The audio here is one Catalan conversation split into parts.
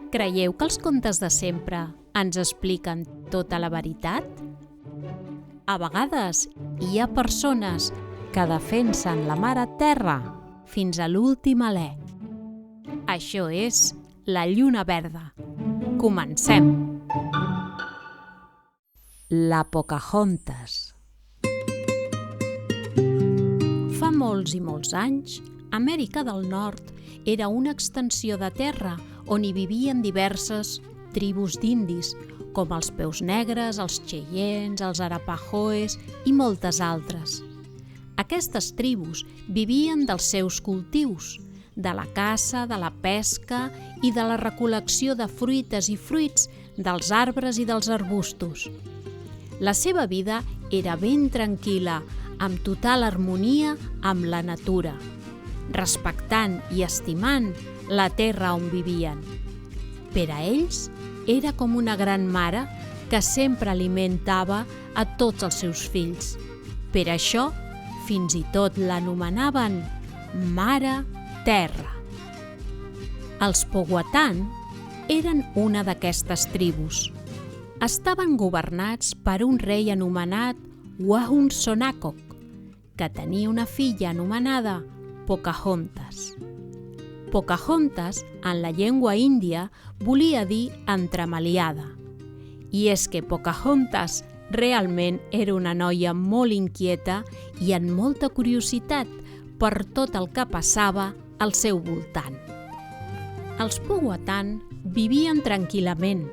Creieu que els contes de sempre ens expliquen tota la veritat? A vegades hi ha persones que defensen la mare terra fins a l'últim alè. Això és La lluna verda. Comencem! La Pocahontas. Fa molts i molts anys, Amèrica del Nord era una extensió de terra on hi vivien diverses tribus d'indis, com els peus negres, els cheyennes, els arapahoes i moltes altres. Aquestes tribus vivien dels seus cultius, de la caça, de la pesca i de la recol·lecció de fruites i fruits dels arbres i dels arbustos. La seva vida era ben tranquil·la, amb total harmonia amb la natura, respectant i estimant la terra on vivien. Per a ells era com una gran mare que sempre alimentava a tots els seus fills. Per això, fins i tot l'anomenaven Mare Terra. Els Powhatan eren una d'aquestes tribus. Estaven governats per un rei anomenat Wahunsonacock, que tenia una filla anomenada Pocahontas. Pocahontas, en la llengua índia, volia dir entremaliada. I és que Pocahontas realment era una noia molt inquieta i amb molta curiositat per tot el que passava al seu voltant. Els Powhatan vivien tranquil·lament,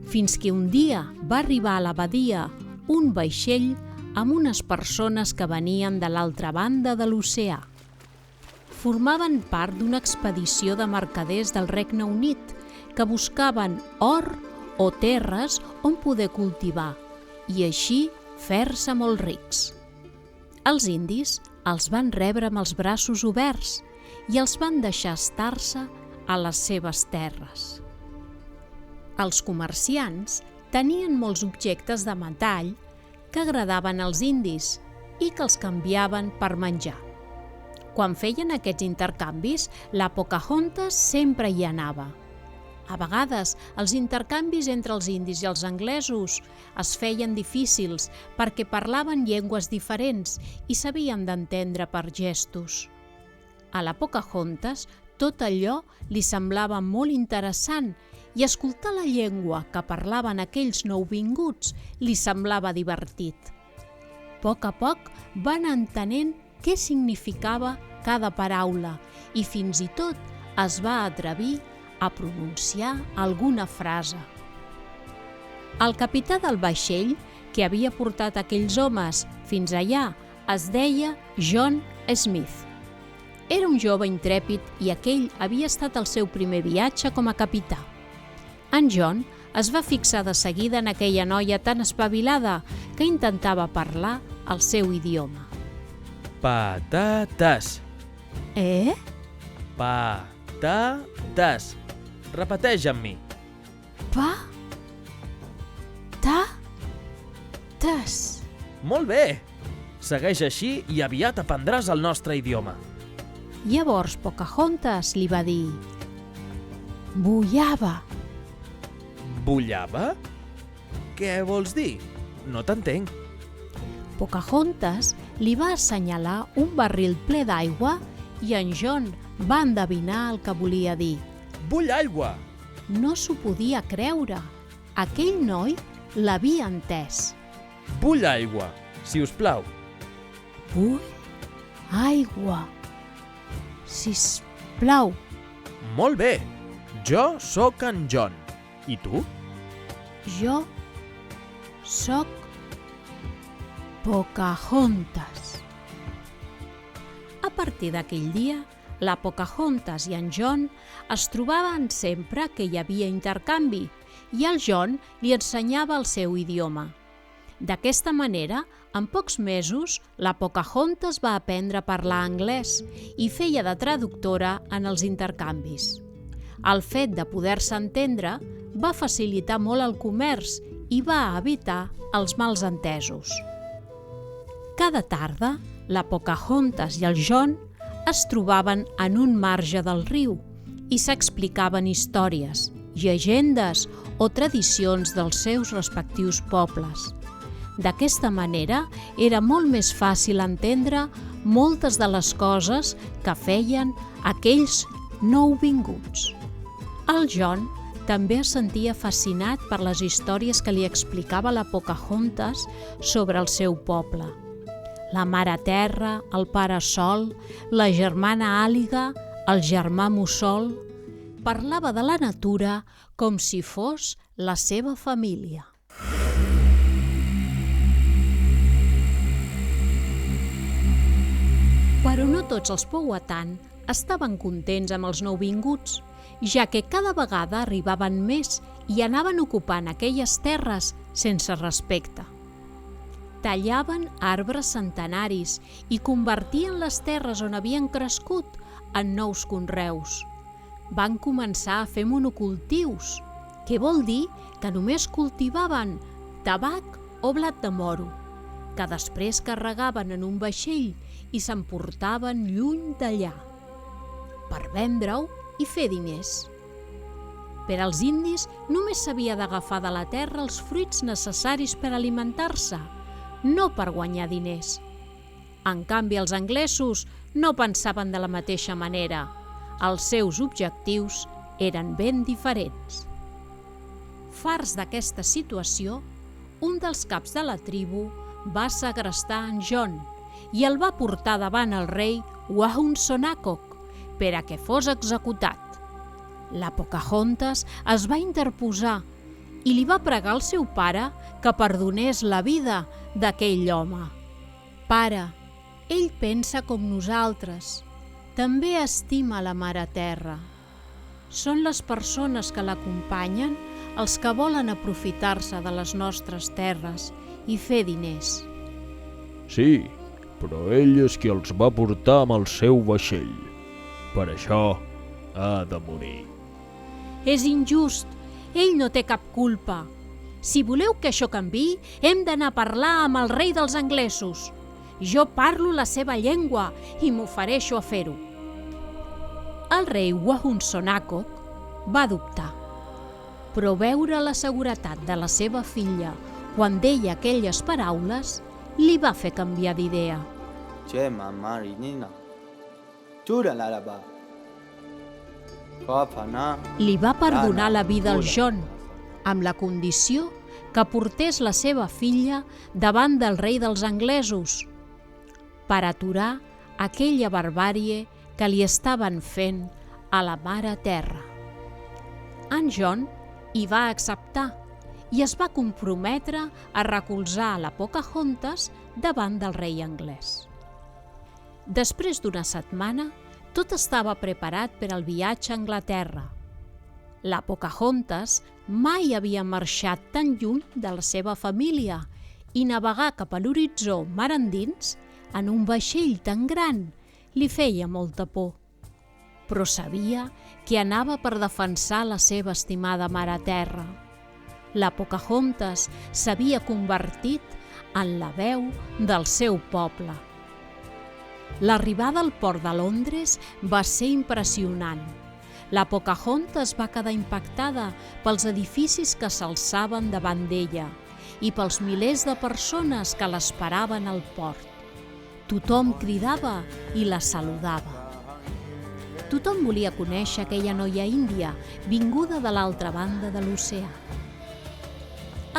fins que un dia va arribar a la badia un vaixell amb unes persones que venien de l'altra banda de l'oceà. Formaven part d'una expedició de mercaders del Regne Unit que buscaven or o terres on poder cultivar i així fer-se molt rics. Els indis els van rebre amb els braços oberts i els van deixar estar-se a les seves terres. Els comerciants tenien molts objectes de metall que agradaven als indis i que els canviaven per menjar. Quan feien aquests intercanvis, la Pocahontas sempre hi anava. A vegades, els intercanvis entre els indis i els anglesos es feien difícils perquè parlaven llengües diferents i s'havien d'entendre per gestos. A la Pocahontas tot allò li semblava molt interessant i escoltar la llengua que parlaven aquells nouvinguts li semblava divertit. A poc van entenent què significava cada paraula i fins i tot es va atrevir a pronunciar alguna frase. El capità del vaixell, que havia portat aquells homes fins allà, es deia John Smith. Era un jove intrèpid i aquell havia estat el seu primer viatge com a capità. En John es va fixar de seguida en aquella noia tan espavilada que intentava parlar el seu idioma. Patates. Patates. Repeteix amb mi. Tes. Molt bé! Segueix així i aviat aprendràs el nostre idioma. Llavors Pocahontas li va dir: bullava. Bullava? Què vols dir? No t'entenc. Pocahontas li va assenyalar un barril ple d'aigua i en John va endevinar el que volia dir. Bull aigua! No s'ho podia creure. Aquell noi l'havia entès. Bull aigua, si us plau. Bull aigua, sisplau. Molt bé. Jo sóc en John. I tu? Jo sóc Pocahontas. A partir d'aquell dia, la Pocahontas i en John es trobaven sempre que hi havia intercanvi i el John li ensenyava el seu idioma. D'aquesta manera, en pocs mesos, la Pocahontas va aprendre a parlar anglès i feia de traductora en els intercanvis. El fet de poder-se entendre va facilitar molt el comerç i va evitar els mals entesos. Cada tarda, la Pocahontas i el John es trobaven en un marge del riu i s'explicaven històries llegendes o tradicions dels seus respectius pobles. D'aquesta manera, era molt més fàcil entendre moltes de les coses que feien aquells nouvinguts. El John també es sentia fascinat per les històries que li explicava la Pocahontas sobre el seu poble. La Mare Terra, el Pare Sol, la germana Àliga, el germà Mussol. Parlava de la natura com si fos la seva família. Però no tots els Powhatan estaven contents amb els nouvinguts, ja que cada vegada arribaven més i anaven ocupant aquelles terres sense respecte. Tallaven arbres centenaris i convertien les terres on havien crescut en nous conreus. Van començar a fer monocultius, que vol dir que només cultivaven tabac o blat de moro, que després carregaven en un vaixell i s'emportaven lluny d'allà, per vendre-ho i fer diners. Per als indis només s'havia d'agafar de la terra els fruits necessaris per alimentar-se, no per guanyar diners. En canvi, els anglesos no pensaven de la mateixa manera. Els seus objectius eren ben diferents. Farts d'aquesta situació, un dels caps de la tribu va segrestar en John i el va portar davant el rei Wahunsonacock per a que fos executat. La Pocahontas es va interposar i li va pregar al seu pare que perdonés la vida d'aquell home. Pare, ell pensa com nosaltres. També estima la Mare Terra. Són les persones que l'acompanyen els que volen aprofitar-se de les nostres terres i fer diners. Sí, però ell és qui els va portar amb el seu vaixell. Per això ha de morir. És injust. Ell no té cap culpa. Si voleu que això canviï, hem d'anar a parlar amb el rei dels anglesos. Jo parlo la seva llengua i m'ofereixo a fer-ho. El rei Wahunsonacock va dubtar, però veure la seguretat de la seva filla quan deia aquelles paraules li va fer canviar d'idea. Li va perdonar la vida al John, amb la condició que portés la seva filla davant del rei dels anglesos per aturar aquella barbàrie que li estaven fent a la Mare Terra. En John hi va acceptar i es va comprometre a recolzar la Pocahontas davant del rei anglès. Després d'una setmana, tot estava preparat per al viatge a Anglaterra. La Pocahontas mai havia marxat tan lluny de la seva família i navegar cap a l'horitzó mar endins en un vaixell tan gran li feia molta por. Però sabia que anava per defensar la seva estimada Mare Terra. La Pocahontas s'havia convertit en la veu del seu poble. L'arribada al port de Londres va ser impressionant. La Pocahontas va quedar impactada pels edificis que s'alçaven davant d'ella i pels milers de persones que l'esperaven al port. Tothom cridava i la saludava. Tothom volia conèixer aquella noia índia vinguda de l'altra banda de l'oceà.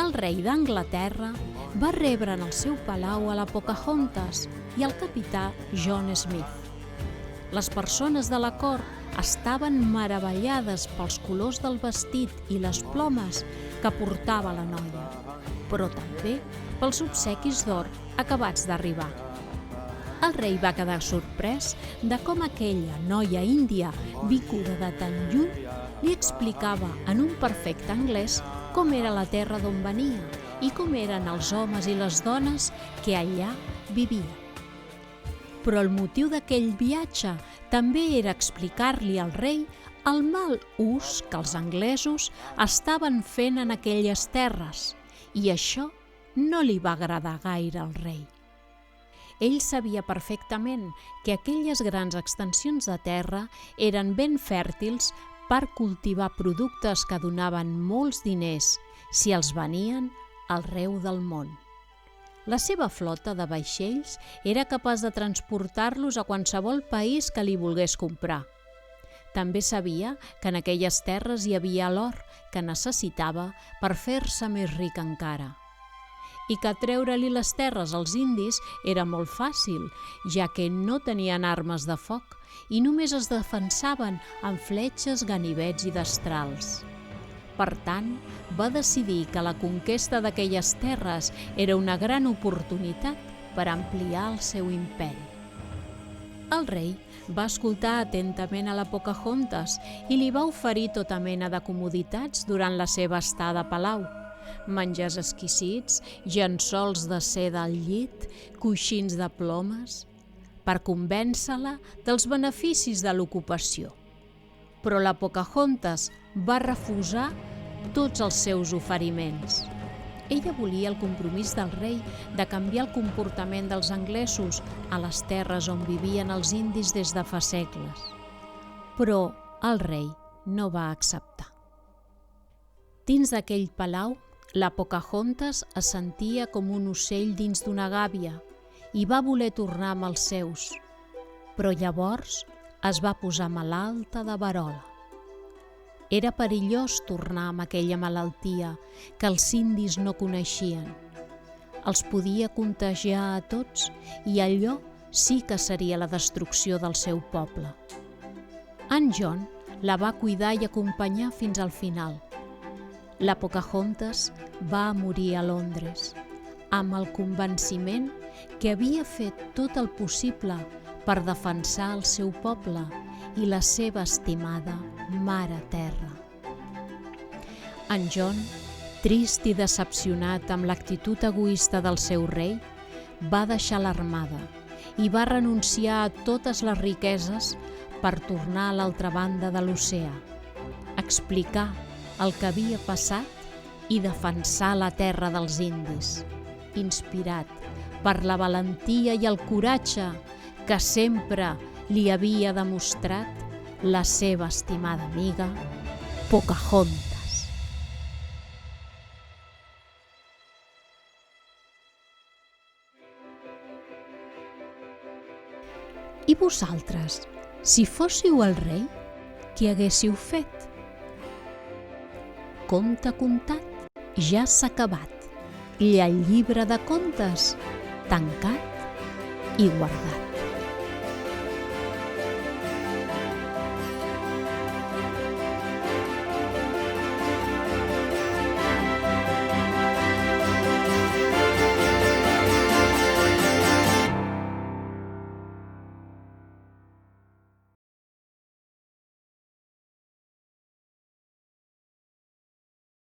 El rei d'Anglaterra va rebre en el seu palau a la Pocahontas i al capità John Smith. Les persones de la cort estaven meravellades pels colors del vestit i les plomes que portava la noia, però també pels obsequis d'or acabats d'arribar. El rei va quedar sorprès de com aquella noia índia, vinguda de tan lluny, li explicava en un perfecte anglès com era la terra d'on venia i com eren els homes i les dones que allà vivien. Però el motiu d'aquell viatge també era explicar-li al rei el mal ús que els anglesos estaven fent en aquelles terres, i això no li va agradar gaire al rei. Ell sabia perfectament que aquelles grans extensions de terra eren ben fèrtils per cultivar productes que donaven molts diners si els venien arreu del món. La seva flota de vaixells era capaç de transportar-los a qualsevol país que li volgués comprar. També sabia que en aquelles terres hi havia l'or que necessitava per fer-se més ric encara. I que treure-li les terres als indis era molt fàcil, ja que no tenien armes de foc i només es defensaven amb fletxes, ganivets i destrals. Per tant, va decidir que la conquesta d'aquelles terres era una gran oportunitat per ampliar el seu imperi. El rei va escoltar atentament a la Pocahontas i li va oferir tota mena de comoditats durant la seva estada a palau. Menjars exquisits, llençols de seda al llit, coixins de plomes, per convèncer-la dels beneficis de l'ocupació. Però la Pocahontas va refusar tots els seus oferiments. Ella volia el compromís del rei de canviar el comportament dels anglesos a les terres on vivien els indis des de fa segles. Però el rei no va acceptar. Dins d'aquell palau, la Pocahontas es sentia com un ocell dins d'una gàbia i va voler tornar amb els seus, però llavors es va posar malalta de verola. Era perillós tornar amb aquella malaltia que els indis no coneixien. Els podia contagiar a tots i allò sí que seria la destrucció del seu poble. En John la va cuidar i acompanyar fins al final. La Pocahontas va morir a Londres, amb el convenciment que havia fet tot el possible per defensar el seu poble i la seva estimada Mare Terra. En John, trist i decepcionat amb l'actitud egoista del seu rei, va deixar l'armada i va renunciar a totes les riqueses per tornar a l'altra banda de l'oceà, explicar el que havia passat i defensar la terra dels indis, inspirat per la valentia i el coratge que sempre li havia demostrat la seva estimada amiga Pocahontas. I vosaltres, si fóssiu el rei, què haguéssiu fet? Conte contat ja s'ha acabat i el llibre de contes tancat i guardat.